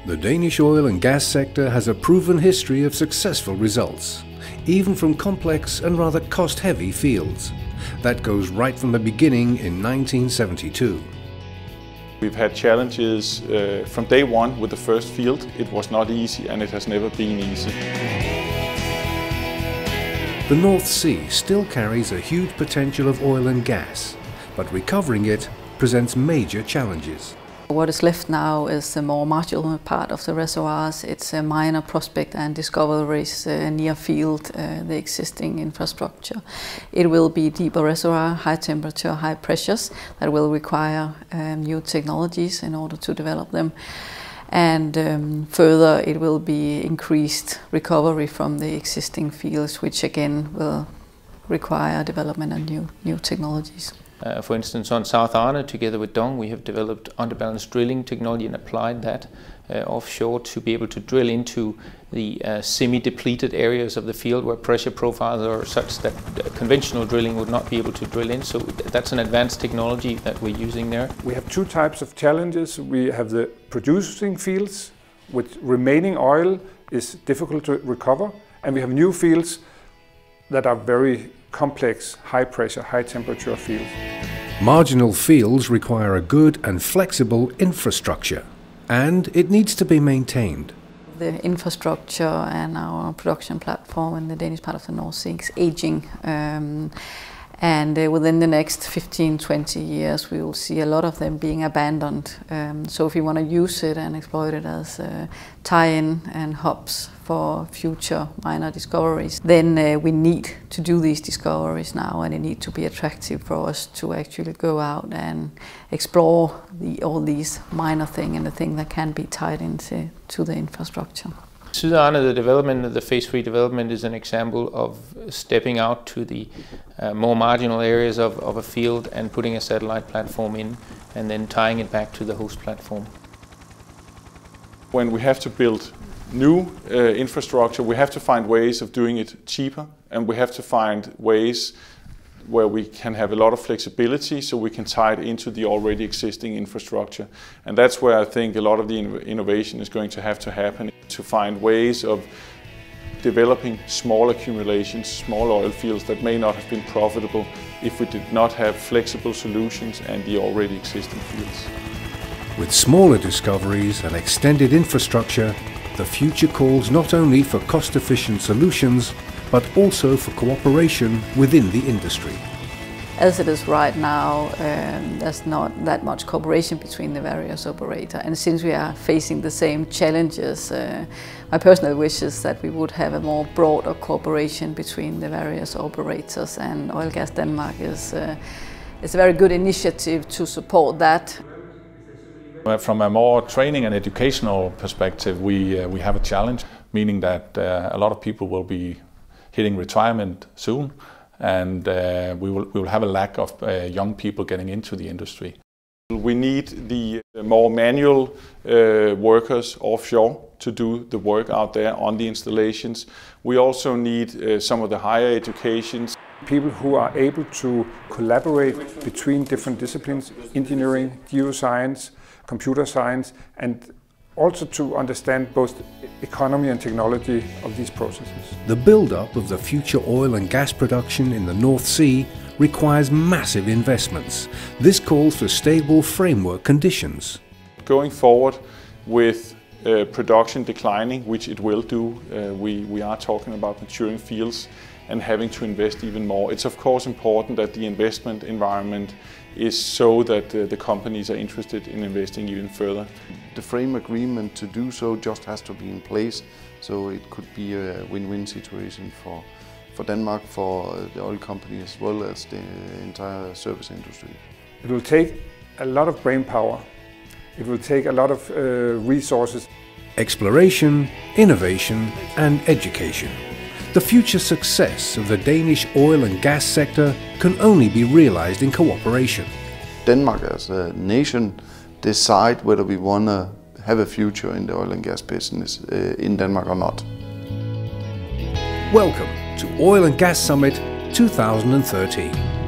The Danish oil and gas sector has a proven history of successful results, even from complex and rather cost-heavy fields. That goes right from the beginning in 1972. We've had challenges from day one with the first field. It was not easy, and it has never been easy. The North Sea still carries a huge potential of oil and gas, but recovering it presents major challenges. What is left now is the more marginal part of the reservoirs. It's a minor prospect and discoveries near field, the existing infrastructure. It will be deeper reservoir, high temperature, high pressures that will require new technologies in order to develop them. And further, it will be increased recovery from the existing fields, which again will require development of new technologies. For instance, on South Arne, together with Dong, we have developed underbalance drilling technology and applied that offshore to be able to drill into the semi-depleted areas of the field where pressure profiles are such that conventional drilling would not be able to drill in. So that's an advanced technology that we're using there. We have two types of challenges. We have the producing fields, with remaining oil is difficult to recover, and we have new fields that are very complex, high pressure, high temperature fields. Marginal fields require a good and flexible infrastructure, and it needs to be maintained. The infrastructure and our production platform in the Danish part of the North Sea is aging. And within the next 15-20 years we will see a lot of them being abandoned. So if we want to use it and exploit it as tie-in and hubs for future minor discoveries, then we need to do these discoveries now, and it needs to be attractive for us to actually go out and explore all these minor things and the things that can be tied into the infrastructure. South Arne, the development of the phase 3 development is an example of stepping out to the more marginal areas of a field and putting a satellite platform in and then tying it back to the host platform. When we have to build new infrastructure, we have to find ways of doing it cheaper, and we have to find ways where we can have a lot of flexibility so we can tie it into the already existing infrastructure. And that's where I think a lot of the innovation is going to have to happen, to find ways of developing small accumulations, small oil fields that may not have been profitable if we did not have flexible solutions and the already existing fields. With smaller discoveries and extended infrastructure, the future calls not only for cost-efficient solutions, but also for cooperation within the industry. As it is right now, there's not that much cooperation between the various operators, and since we are facing the same challenges, my personal wish is that we would have a more broader cooperation between the various operators, and Oil Gas Denmark is a very good initiative to support that. From a more training and educational perspective, we have a challenge, meaning that a lot of people will be hitting retirement soon, and we will have a lack of young people getting into the industry. We need the more manual workers offshore to do the work out there on the installations. We also need some of the higher educations. People who are able to collaborate between different disciplines, engineering, geoscience, computer science, and also to understand both economy and technology of these processes. The build-up of the future oil and gas production in the North Sea requires massive investments. This calls for stable framework conditions. Going forward with production declining, which it will do, we are talking about maturing fields and having to invest even more. It's of course important that the investment environment is so that the companies are interested in investing even further. The frame agreement to do so just has to be in place, so it could be a win-win situation for Denmark, for the oil company as well as the entire service industry. It will take a lot of brain power. It will take a lot of resources. Exploration, innovation and education. The future success of the Danish oil and gas sector can only be realized in cooperation. Denmark as a nation decide whether we want to have a future in the oil and gas business in Denmark or not. Welcome to Oil and Gas Summit 2013.